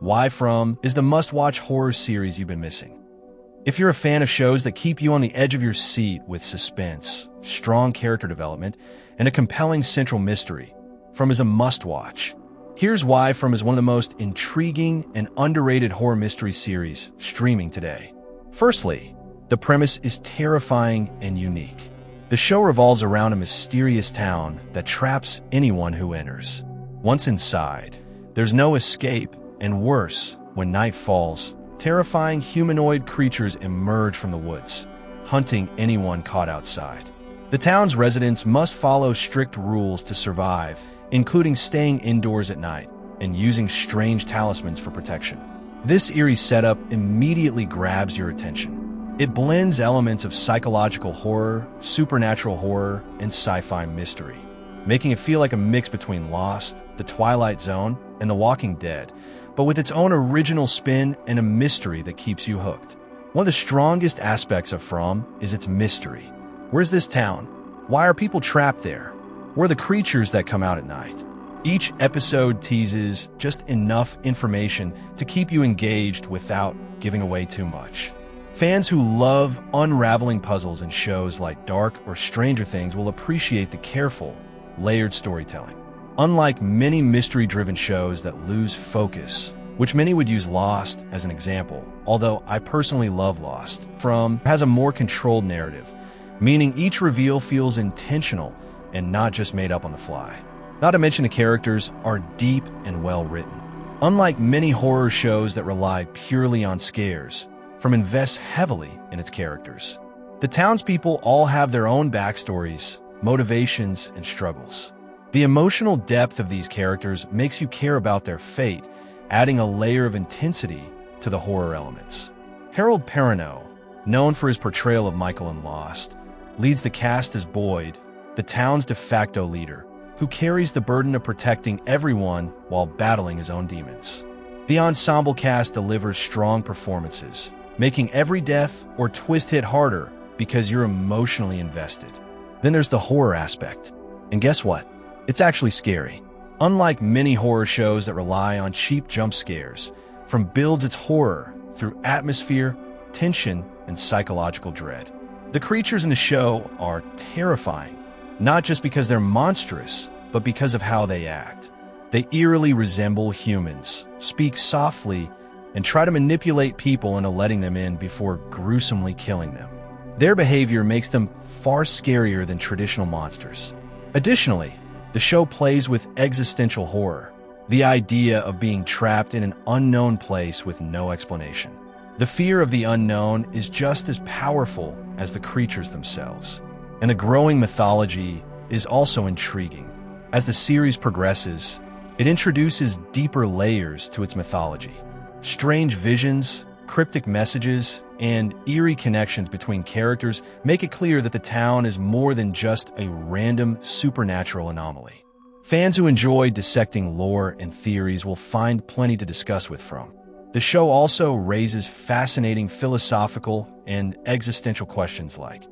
Why From is the must-watch horror series you've been missing. If you're a fan of shows that keep you on the edge of your seat with suspense, strong character development, and a compelling central mystery, From is a must-watch. Here's why From is one of the most intriguing and underrated horror mystery series streaming today. Firstly, the premise is terrifying and unique. The show revolves around a mysterious town that traps anyone who enters. Once inside, there's no escape, and worse, when night falls, terrifying humanoid creatures emerge from the woods, hunting anyone caught outside. The town's residents must follow strict rules to survive, including staying indoors at night and using strange talismans for protection. This eerie setup immediately grabs your attention. It blends elements of psychological horror, supernatural horror, and sci-fi mystery, making it feel like a mix between Lost, The Twilight Zone, and The Walking Dead, but with its own original spin and a mystery that keeps you hooked. One of the strongest aspects of From is its mystery. Where's this town? Why are people trapped there? Where are the creatures that come out at night? Each episode teases just enough information to keep you engaged without giving away too much. Fans who love unraveling puzzles in shows like Dark or Stranger Things will appreciate the careful, layered storytelling. Unlike many mystery-driven shows that lose focus, which many would use Lost as an example, although I personally love Lost, From has a more controlled narrative, meaning each reveal feels intentional and not just made up on the fly. Not to mention the characters are deep and well-written. Unlike many horror shows that rely purely on scares, From invests heavily in its characters. The townspeople all have their own backstories, motivations, and struggles. The emotional depth of these characters makes you care about their fate, adding a layer of intensity to the horror elements. Harold Perrineau, known for his portrayal of Michael in Lost, leads the cast as Boyd, the town's de facto leader, who carries the burden of protecting everyone while battling his own demons. The ensemble cast delivers strong performances, making every death or twist hit harder because you're emotionally invested. Then there's the horror aspect. And guess what? It's actually scary. Unlike many horror shows that rely on cheap jump scares, From builds its horror through atmosphere, tension, and psychological dread. The creatures in the show are terrifying, not just because they're monstrous, but because of how they act. They eerily resemble humans, speak softly, and try to manipulate people into letting them in before gruesomely killing them. Their behavior makes them far scarier than traditional monsters. Additionally, the show plays with existential horror, the idea of being trapped in an unknown place with no explanation. The fear of the unknown is just as powerful as the creatures themselves. And the growing mythology is also intriguing. As the series progresses, it introduces deeper layers to its mythology. Strange visions, cryptic messages, and eerie connections between characters make it clear that the town is more than just a random supernatural anomaly. Fans who enjoy dissecting lore and theories will find plenty to discuss with From. The show also raises fascinating philosophical and existential questions like,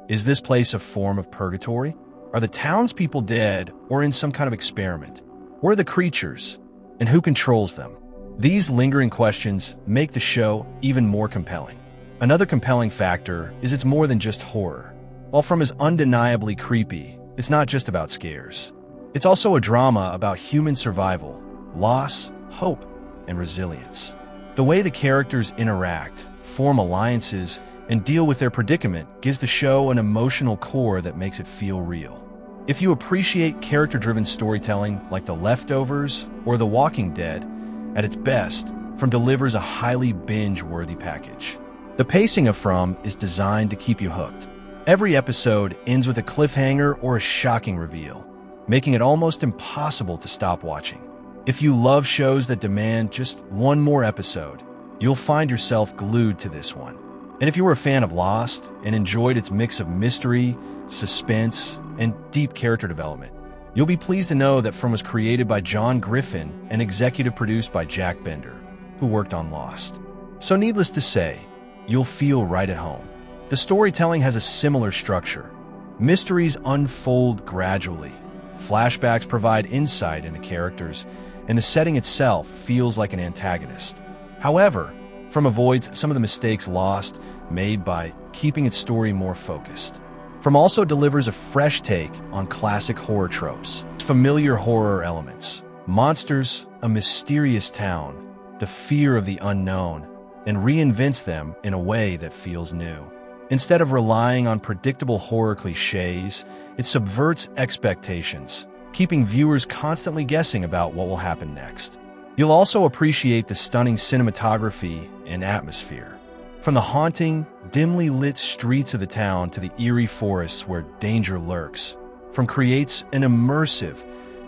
is this place a form of purgatory? Are the townspeople dead or in some kind of experiment? Where are the creatures? And who controls them? These lingering questions make the show even more compelling. Another compelling factor is it's more than just horror. While From is undeniably creepy, it's not just about scares. It's also a drama about human survival, loss, hope, and resilience. The way the characters interact, form alliances, and deal with their predicament gives the show an emotional core that makes it feel real. If you appreciate character-driven storytelling like The Leftovers or The Walking Dead, at its best, From delivers a highly binge-worthy package. The pacing of From is designed to keep you hooked. Every episode ends with a cliffhanger or a shocking reveal, making it almost impossible to stop watching. If you love shows that demand just one more episode, you'll find yourself glued to this one. And if you were a fan of Lost and enjoyed its mix of mystery, suspense, and deep character development, you'll be pleased to know that From was created by John Griffin and executive produced by Jack Bender, who worked on Lost. So needless to say, you'll feel right at home. The storytelling has a similar structure. Mysteries unfold gradually. Flashbacks provide insight into characters, and the setting itself feels like an antagonist. However, From avoids some of the mistakes Lost made by keeping its story more focused. From also delivers a fresh take on classic horror tropes, familiar horror elements, monsters, a mysterious town, the fear of the unknown, and reinvents them in a way that feels new. Instead of relying on predictable horror cliches, it subverts expectations, keeping viewers constantly guessing about what will happen next. You'll also appreciate the stunning cinematography and atmosphere. From the haunting, dimly lit streets of the town to the eerie forests where danger lurks, creates an immersive,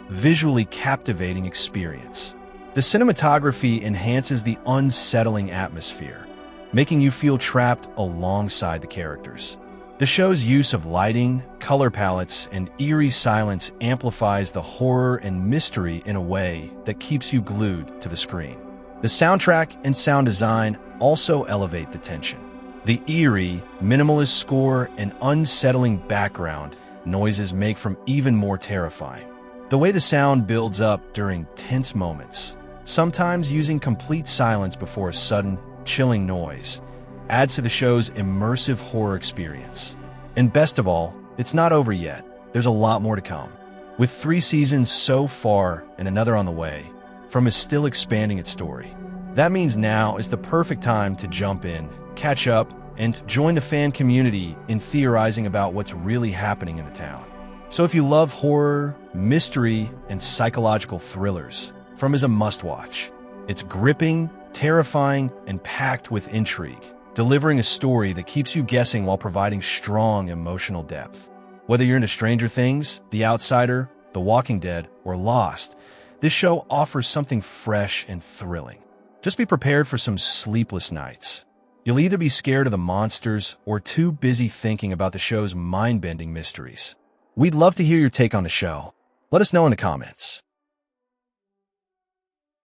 visually captivating experience. The cinematography enhances the unsettling atmosphere, making you feel trapped alongside the characters. The show's use of lighting, color palettes, and eerie silence amplifies the horror and mystery in a way that keeps you glued to the screen. The soundtrack and sound design also elevate the tension. The eerie, minimalist score and unsettling background noises make them even more terrifying. The way the sound builds up during tense moments, sometimes using complete silence before a sudden, chilling noise, adds to the show's immersive horror experience. And best of all, it's not over yet. There's a lot more to come. With 3 seasons so far and another on the way, From is still expanding its story. That means now is the perfect time to jump in, catch up, and join the fan community in theorizing about what's really happening in the town. So if you love horror, mystery, and psychological thrillers, From is a must-watch. It's gripping, terrifying, and packed with intrigue, delivering a story that keeps you guessing while providing strong emotional depth. Whether you're into Stranger Things, The Outsider, The Walking Dead, or Lost, this show offers something fresh and thrilling. Just be prepared for some sleepless nights. You'll either be scared of the monsters or too busy thinking about the show's mind-bending mysteries. We'd love to hear your take on the show. Let us know in the comments.